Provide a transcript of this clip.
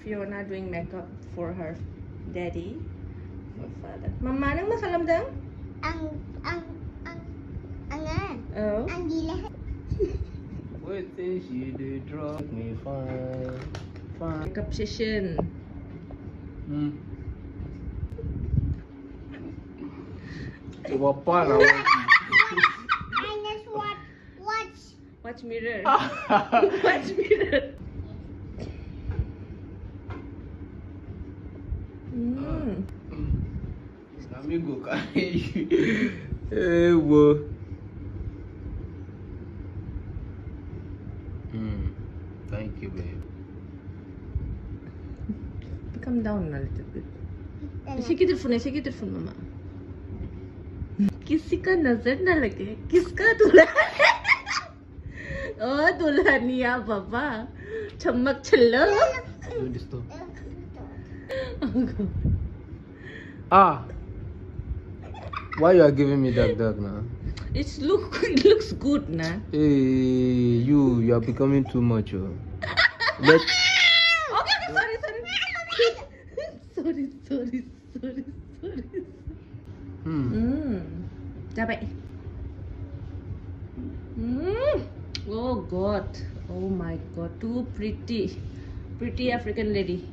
Fiona doing makeup for her daddy, for father. Mama, nang makalamdang? Ang Oh. ang gila. What things you do drug me fine. Makeup session. Apa lah? I just Watch mirror. Watch mirror. Amigo kali. Wo. Thank you, babe. Come down a little bit. Shake your phone, mama. किसी का नजर ना लगे, किसका दुल्हन? ओ दुल्हनिया बाबा, चमक चलो. Do this too. Why you are giving me that now? It looks good, na. Hey, you are becoming too much. Let. Okay, sorry. sorry. Dapat. Oh God. Oh my God. Too pretty African lady.